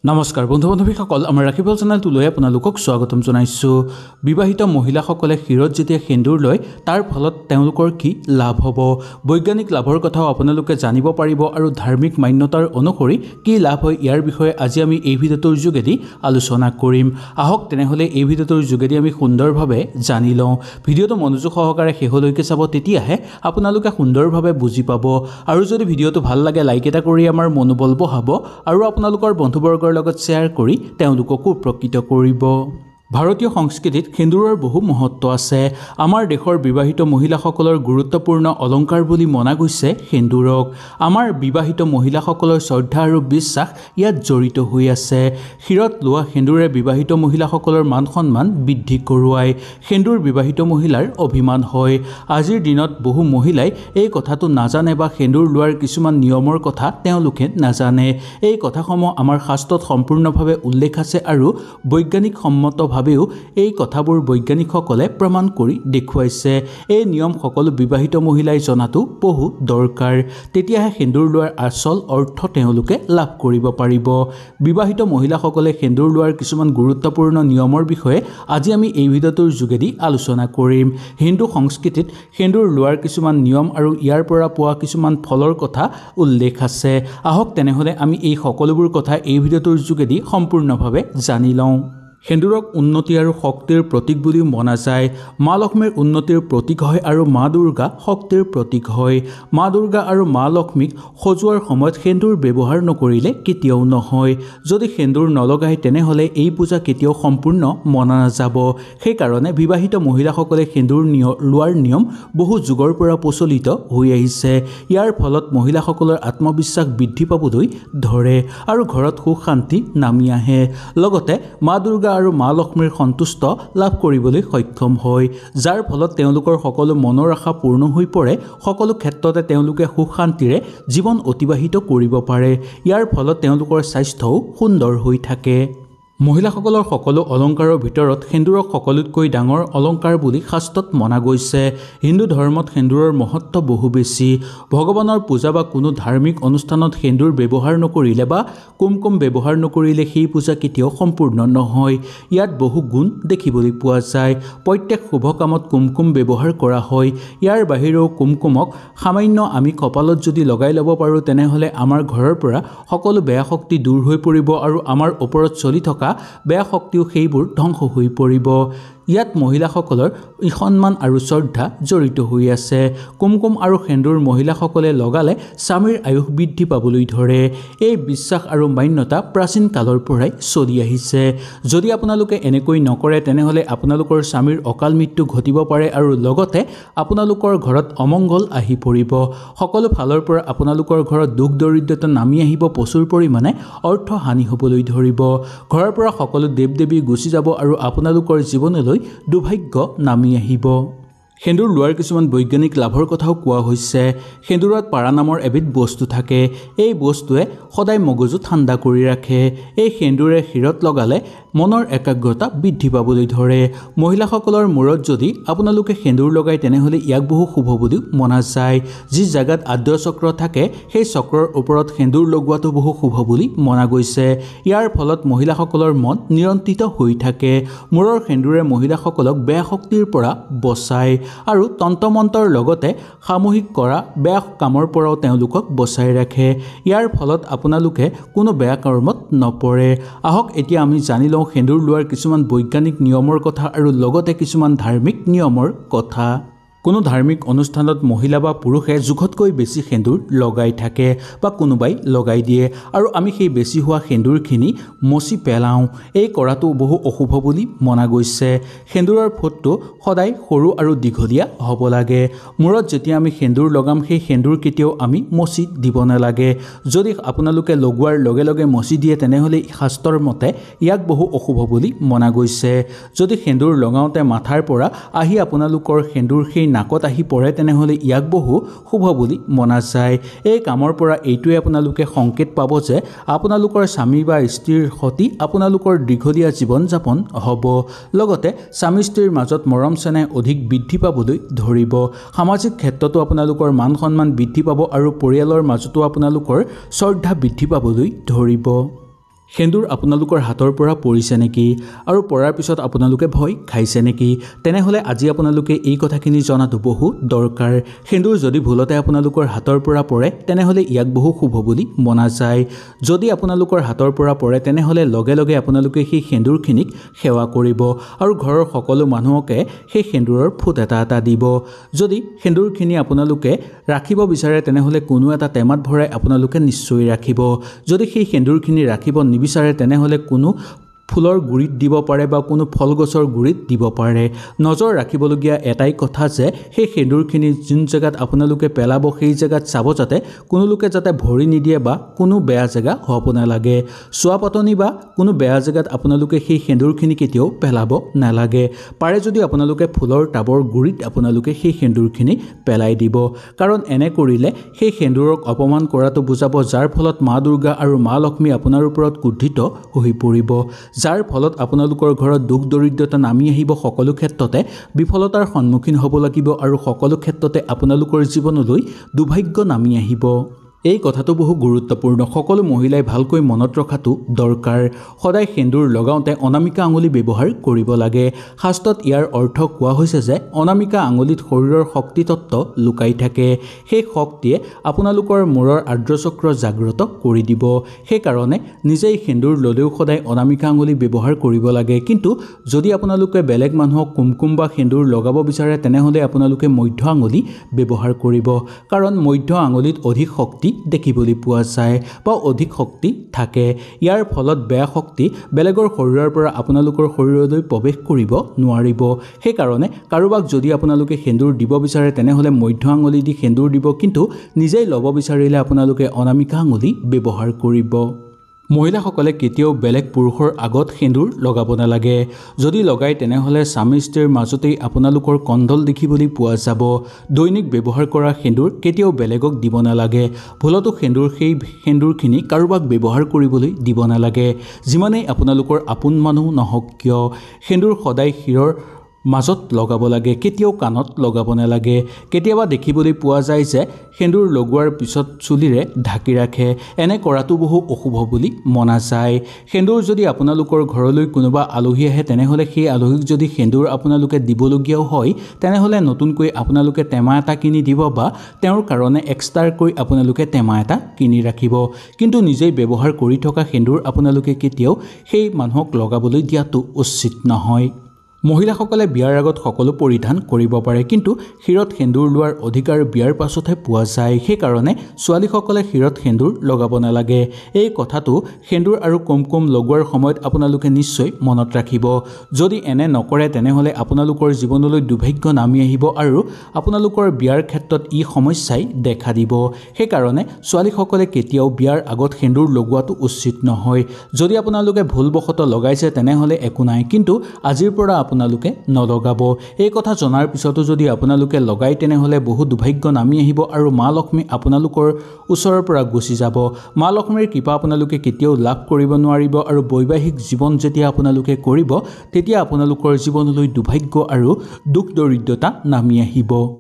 নমস্কাৰ বন্ধু বান্ধৱীসকল আমাৰ ৰাখিবল চেনেলটোলৈ আপোনালোকক স্বাগতম জনাইছো। বিবাহিত মহিলাসকলে শিৰত যেতিয়া সেন্দুৰ লয় তাৰ ফলত তেওঁলোকৰ কি লাভ হ'ব, বৈজ্ঞানিক লাভৰ কথাও আপোনালোকে জানিব পাৰিব আৰু ধাৰ্মিক মান্যতাৰ অনুসৰি কি লাভ হয় ইয়াৰ বিষয়ে আজি আমি এই ভিডিঅ'টোৰ যোগেদি আলোচনা কৰিম। আহক তেনেহ'লে এই ভিডিঅ'টোৰ যোগেদি আমি সুন্দৰভাৱে জানি লওঁ। ভিডিঅ'টো মনোযোগ সহকাৰে শেষলৈকে চাব, তেতিয়াহে আপোনালোকে সুন্দৰভাৱে বুজি পাব। আৰু যদি ভিডিঅ'টো ভাল লাগে লাইক এটা কৰি আমাৰ মনোবল বঢ়াব আৰু আপোনালোকৰ বন্ধুবৰ্গৰ লগত শ্বেয়াৰ কৰি তেওঁলোককো উপকৃত কৰিব। ভাৰতীয় সংস্কৃতিত সেন্দুৰৰ বহু মহত্ব আছে। আমাৰ দেশৰ বিবাহিত মহিলাসকলৰ গুৰুত্বপূৰ্ণ অলংকাৰ বুলি মনা গৈছে সেন্দুৰক। আমাৰ বিবাহিত মহিলাসকলৰ শ্ৰদ্ধা আৰু বিশ্বাস ইয়াত জড়িত হৈ আছে। শিৰত লোৱা সেন্দুৰে বিবাহিত মহিলাসকলৰ মান সন্মান বৃদ্ধি কৰোৱায়। সেন্দুৰ বিবাহিত মহিলাৰ অভিমান হয়। আজিৰ দিনত বহু মহিলাই এই কথাটো নাজানে বা সেন্দুৰ লোৱাৰ কিছুমান নিয়মৰ কথা তেওঁলোকে নাজানে। এই কথাসমূহ আমাৰ শাস্ত্ৰত সম্পূৰ্ণভাৱে উল্লেখ আছে আৰু বৈজ্ঞানিক সন্মতভাৱেও এই কথাবোৰ বৈজ্ঞানিকসকলে প্ৰমাণ কৰি দেখুৱাইছে। এই নিয়ম সকলো বিবাহিত মহিলাই জনাটো বহু দৰকাৰ, তেতিয়াহে সেন্দুৰ লোৱাৰ আচল অৰ্থ তেওঁলোকে লাভ কৰিব পাৰিব। বিবাহিত মহিলাসকলে সেন্দুৰ লোৱাৰ কিছুমান গুৰুত্বপূৰ্ণ নিয়মৰ বিষয়ে আজি আমি এই ভিডিঅ'টোৰ যোগেদি আলোচনা কৰিম। হিন্দু সংস্কৃতিত সেন্দুৰ লোৱাৰ কিছুমান নিয়ম আৰু ইয়াৰ পৰা পোৱা কিছুমান ফলৰ কথা উল্লেখ আছে। আহক তেনেহ'লে আমি এই সকলোবোৰ কথা এই ভিডিঅ'টোৰ যোগেদি সম্পূৰ্ণভাৱে জানি লওঁ। সেন্দুৰক উন্নতি আৰু শক্তিৰ প্ৰতীক বুলিও মনা যায়। মা লক্ষ্মীৰ উন্নতিৰ প্ৰতীক হয় আৰু মা দুৰ্গা শক্তিৰ প্ৰতীক হয়। মা দুৰ্গা আৰু মা লক্ষ্মীক সজোৱাৰ সময়ত সেন্দুৰ ব্যৱহাৰ নকৰিলে কেতিয়াও নহয়। যদি সেন্দুৰ নলগায় তেনেহ'লে এই পূজা কেতিয়াও সম্পূৰ্ণ মনা নাযাব। সেইকাৰণে বিবাহিত মহিলাসকলে সেন্দুৰ লোৱাৰ নিয়ম বহু যুগৰ পৰা প্ৰচলিত হৈ আহিছে। ইয়াৰ ফলত মহিলাসকলৰ আত্মবিশ্বাস বৃদ্ধি পাবলৈ ধৰে আৰু ঘৰত সুখ শান্তি নামি আহে। লগতে মা দুৰ্গা আৰু মা লক্ষ্মীৰ সন্তুষ্ট লাভ কৰিবলৈ সক্ষম হয়, যাৰ ফলত তেওঁলোকৰ সকলো মনৰ আশা পূৰ্ণ হৈ পৰে। সকলো ক্ষেত্ৰতে তেওঁলোকে সুখ শান্তিৰে জীৱন অতিবাহিত কৰিব পাৰে। ইয়াৰ ফলত তেওঁলোকৰ স্বাস্থ্যও সুন্দৰ হৈ থাকে। মহিলাসকলৰ সকলো অলংকাৰৰ ভিতৰত সেন্দুৰক সকলোতকৈ ডাঙৰ অলংকাৰ বুলি শাস্ত্ৰত মনা গৈছে। হিন্দু ধৰ্মত সেন্দুৰৰ মহত্ব বহু বেছি। ভগৱানৰ পূজা বা কোনো ধাৰ্মিক অনুষ্ঠানত সেন্দুৰ ব্যৱহাৰ নকৰিলে বা কুমকুম ব্যৱহাৰ নকৰিলে সেই পূজা কেতিয়াও সম্পূৰ্ণ নহয়। ইয়াত বহু গুণ দেখিবলৈ পোৱা যায়। প্ৰত্যেক শুভ কামত কুমকুম ব্যৱহাৰ কৰা হয়। ইয়াৰ বাহিৰেও কুমকুমক সামান্য আমি কপালত যদি লগাই ল'ব পাৰোঁ তেনেহ'লে আমাৰ ঘৰৰ পৰা সকলো বেয়া শক্তি দূৰ হৈ পৰিব আৰু আমাৰ ওপৰত চলি থকা বেয়া শক্তিও সেইবোৰ ধ্বংস হৈ পৰিব। ইয়াত মহিলাসকলৰ সন্মান আৰু শ্ৰদ্ধা জড়িত হৈ আছে। কুমকুম আৰু সেন্দুৰ মহিলাসকলে লগালে স্বামীৰ আয়ুস বৃদ্ধি পাবলৈ ধৰে। এই বিশ্বাস আৰু মান্যতা প্ৰাচীন কালৰ পৰাই চলি আহিছে। যদি আপোনালোকে এনেকৈ নকৰে তেনেহ'লে আপোনালোকৰ স্বামীৰ অকাল মৃত্যু ঘটিব পাৰে আৰু লগতে আপোনালোকৰ ঘৰত অমংগল আহি পৰিব। সকলো ফালৰ পৰা আপোনালোকৰ ঘৰত দুখ দৰিদ্ৰতা নামি আহিব, প্ৰচুৰ পৰিমাণে অৰ্থ হানি হ'বলৈ ধৰিব। ঘৰৰ পৰা সকলো দেৱ দেৱী গুচি যাব আৰু আপোনালোকৰ জীৱনলৈ দুৰ্ভাগ্য নামি আহিব। সেন্দুৰ লোৱাৰ কিছুমান বৈজ্ঞানিক লাভৰ কথাও কোৱা হৈছে। সেন্দুৰত পাৰা নামৰ এবিধ বস্তু থাকে। এই বস্তুৱে সদায় মগজু ঠাণ্ডা কৰি ৰাখে। এই সেন্দুৰে শিৰত লগালে মনৰ একাগ্ৰতা বৃদ্ধি পাবলৈ ধৰে। মহিলাসকলৰ মূৰত যদি আপোনালোকে সেন্দুৰ লগায় তেনেহ'লে ইয়াক বহু শুভ বুলিও মনা যায়। যি জেগাত আদ্য চক্ৰ থাকে সেই চক্ৰৰ ওপৰত সেন্দুৰ লগোৱাটো বহু শুভ বুলি মনা গৈছে। ইয়াৰ ফলত মহিলাসকলৰ মন নিয়ন্ত্ৰিত হৈ থাকে। মূৰৰ সেন্দুৰে মহিলাসকলক বেয়া শক্তিৰ পৰা বচায় আৰু তন্ত্ৰমন্ত্ৰৰ লগতে সামূহিক কৰা বেয়া কামৰ পৰাও তেওঁলোকক বচাই ৰাখে। ইয়াৰ ফলত আপোনালোকে কোনো বেয়া কৰ্মত নপৰে। আহক এতিয়া আমি জানি লওঁ সেন্দুৰ লোৱাৰ কিছুমান বৈজ্ঞানিক নিয়মৰ কথা আৰু লগতে কিছুমান ধাৰ্মিক নিয়মৰ কথা। কোনো ধাৰ্মিক অনুষ্ঠানত মহিলা বা পুৰুষে জোখতকৈ বেছি সেন্দুৰ লগাই থাকে বা কোনোবাই লগাই দিয়ে আৰু আমি সেই বেছি হোৱা সেন্দুৰখিনি মচি পেলাওঁ। এই কৰাটো বহু অশুভ বুলি মনা গৈছে। সেন্দুৰৰ ফোঁটটো সদায় সৰু আৰু দীঘলীয়া হ'ব লাগে। মূৰত যেতিয়া আমি সেন্দুৰ লগাম সেই সেন্দুৰ কেতিয়াও আমি মচি দিব নালাগে। যদি আপোনালোকে লগোৱাৰ লগে লগে মচি দিয়ে তেনেহ'লে শাস্ত্ৰৰ মতে ইয়াক বহু অশুভ বুলি মনা গৈছে। যদি সেন্দুৰ লগাওঁতে মাথাৰ পৰা আহি আপোনালোকৰ সেন্দুৰ সেই নাকত আহি পৰে তেনেহ'লে ইয়াক বহু শুভ বুলি মনা যায়। এই কামৰ পৰা এইটোৱে আপোনালোকে সংকেত পাব যে আপোনালোকৰ স্বামী বা স্ত্ৰীৰ সৈতে আপোনালোকৰ দীঘলীয়া জীৱন যাপন হ'ব। লগতে স্বামী স্ত্ৰীৰ মাজত মৰম চেনেহ অধিক বৃদ্ধি পাবলৈ ধৰিব। সামাজিক ক্ষেত্ৰতো আপোনালোকৰ মান সন্মান বৃদ্ধি পাব আৰু পৰিয়ালৰ মাজতো আপোনালোকৰ শ্ৰদ্ধা বৃদ্ধি পাবলৈ ধৰিব। সেন্দুৰ আপোনালোকৰ হাতৰ পৰা পৰিছে নেকি আৰু পৰাৰ পিছত আপোনালোকে ভয় খাইছে নেকি তেনেহলে আজি আপোনালোকে এই কথাখিনি জনাটো বহু দৰকাৰ সেন্দুৰ যদি ভুলতে আপোনালোকৰ হাতৰ পৰা পৰে তেনেহলে ইয়াক বহু শুভ বুলি মনা যায় যদি আপোনালোকৰ হাতৰ পৰা পৰে তেনেহলে লগে লগে আপোনালোকে সেই সেন্দুৰখিনিক সেৱা কৰিব আৰু ঘৰৰ সকলো মানুহকে সেই সেন্দুৰৰ ফুট এটা দিব যদি সেন্দুৰখিনি আপোনালোকে ৰাখিব বিচাৰে তেনেহলে কোনো এটা টেমাত ভৰাই আপোনালোকে নিশ্চয় ৰাখিব যদি সেই সেন্দুৰখিনি ৰাখিব নিবিচাৰে তেনেহলে কোনো ফুলৰ গুৰিত দিব পাৰে বা কোনো ফল গছৰ গুৰিত দিব পাৰে নজৰ ৰাখিবলগীয়া এটাই কথা যে সেই সেন্দুৰখিনি যোন জায়গাত আপোনালোকে পেলাব সেই জায়গাত চাব যাতে কোনো লোকে যাতে ভৰি নিদিয়ে বা কোনো বেয়া জায়গা হ'ব নালাগে চোৱা পাতনি বা কোনো বেয়া জায়গাত আপোনালোকে সেই সেন্দুৰখিনি কেতিয়াও পেলাব নালাগে পাৰে যদি আপোনালোকে ফুলৰ টাবৰ গুৰিত আপোনালোকে সেই সেন্দুৰখিনি পেলাই দিব কাৰণ এনে কৰিলে সেই সেন্দুৰক অপমান কৰাটো বুজাব যাৰ ফলত মা দুৰ্গা আৰু মা লক্ষ্মী আপোনাৰ ওপৰত ক্ৰোধিত হৈ পৰিব যাৰ ফলত আপোনালোকৰ ঘৰত দুখ দৰিদ্ৰতা নামি আহিব সকলো ক্ষেত্ৰতে বিফলতাৰ সন্মুখীন হ'ব লাগিব আৰু সকলো ক্ষেত্ৰতে আপোনালোকৰ জীৱনলৈ দুৰ্ভাগ্য নামি আহিব এই কথাটো বহু গুৰুত্বপূৰ্ণ সকলো মহিলাই ভালকৈ মনত ৰখাটো দৰকাৰ সদায় সেন্দুৰ লগাওঁতে অনামিকা আঙুলি ব্যৱহাৰ কৰিব লাগে শাস্ত্ৰত ইয়াৰ অৰ্থ কোৱা হৈছে যে অনামিকা আঙুলিত শৰীৰৰ শক্তি তত্ত্ব লুকাই থাকে সেই শক্তিয়ে আপোনালোকৰ মূৰৰ আৰ্দ্ৰচক্ৰ জাগ্ৰত কৰি দিব সেইকাৰণে নিজেই সেন্দুৰ ল'লেও সদায় অনামিকা আঙুলি ব্যৱহাৰ কৰিব লাগে কিন্তু যদি আপোনালোকে বেলেগ মানুহক কুমকুম বা সেন্দুৰ লগাব বিচাৰে তেনেহলে আপোনালোকে মধ্য আঙুলি ব্যৱহাৰ কৰিব কাৰণ মধ্য আঙুলিত অধিক শক্তি দেখিবলৈ পোৱা যায় বা অধিক শক্তি থাকে ইয়াৰ ফলত বেয়া শক্তি বেলেগৰ শৰীৰৰ পৰা আপোনালোকৰ শৰীৰলৈ প্ৰৱেশ কৰিব নোৱাৰিব সেইকাৰণে কাৰোবাক যদি আপোনালোকে সেন্দুৰ দিব বিচাৰে তেনেহলে মধ্য আঙুলি দি সেন্দুৰ দিব কিন্তু নিজেই ল'ব বিচাৰিলে আপোনালোকে অনামিকা আঙুলি ব্যৱহাৰ কৰিব মহিলাসকলে কেতিয়াও বেলেগ পুৰুষৰ আগত সেন্দুৰ লগাব নালাগে যদি লগাই তেনেহলে স্বামী স্ত্ৰীৰ মাজতেই আপোনালোকৰ কণ্ডল দেখিবলৈ পোৱা যাব দৈনিক ব্যৱহাৰ কৰা সেন্দুৰ কেতিয়াও বেলেগক দিব নালাগে ভুলতো সেই সেন্দুৰখিনি কাৰোবাক ব্যৱহাৰ কৰিবলৈ দিব নালাগে যিমানেই আপোনালোকৰ আপোন মানুহ নহওক কিয় সেন্দুৰ সদায় শিৰৰ মাজত লগাব লাগে কেতিয়াও কাণত লগাব নালাগে কেতিয়াবা দেখিবলৈ পোৱা যায় যে সেন্দুৰ লগোৱাৰ পিছত চুলিৰে ঢাকি ৰাখে এনে কৰাটো বহু অশুভ বুলি মনা যায় সেন্দুৰ যদি আপোনালোকৰ ঘৰলৈ কোনোবা আলহী আহে তেনেহলে সেই আলহীক যদি সেন্দুৰ আপোনালোকে দিবলগীয়াও হয় তেনেহলে নতুনকৈ আপোনালোকে টেমা এটা কিনি দিব বা তেওঁৰ কাৰণে এক্সট্ৰাকৈ আপোনালোকে টেমা এটা কিনি ৰাখিব কিন্তু নিজেই ব্যৱহাৰ কৰি থকা সেন্দুৰ আপোনালোকে কেতিয়াও সেই মানুহক লগাবলৈ দিয়াটো উচিত নহয় মহিলাসকলে বিয়াৰ আগত সকলো পৰিধান কৰিব পাৰে কিন্তু শিৰত সেন্দুৰ লোৱাৰ অধিকাৰ বিয়াৰ পাছতহে পোৱা যায় সেইকাৰণে ছোৱালীসকলে শিৰত সেন্দুৰ লগাব নালাগে এই কথাটো সেন্দুৰ আৰু কুমকুম লগোৱাৰ সময়ত আপোনালোকে নিশ্চয় মনত ৰাখিব যদি এনে নকৰে তেনেহলে আপোনালোকৰ জীৱনলৈ দুৰ্ভাগ্য নামি আহিব আৰু আপোনালোকৰ বিয়াৰ ক্ষেত্ৰত ই সমস্যাই দেখা দিব সেইকাৰণে ছোৱালীসকলে কেতিয়াও বিয়াৰ আগত সেন্দুৰ লগোৱাটো উচিত নহয় যদি আপোনালোকে ভুলবশতঃ লগাইছে তেনেহলে একো নাই কিন্তু আজিৰ পৰা আপোনালোকে নলগাব এই কথা জনাৰ পিছতো যদি আপোনালোকে লগাই তেনেহলে বহু দুৰ্ভাগ্য নামি আহিব আৰু মা লক্ষ্মী আপোনালোকৰ ওচৰৰ পৰা গুচি যাব মা লক্ষ্মীৰ কৃপা আপোনালোকে কেতিয়াও লাভ কৰিব নোৱাৰিব আৰু বৈবাহিক জীৱন যেতিয়া আপোনালোকে কৰিব তেতিয়া আপোনালোকৰ জীৱনলৈ দুৰ্ভাগ্য আৰু দুখ দৰিদ্ৰতা নামি আহিব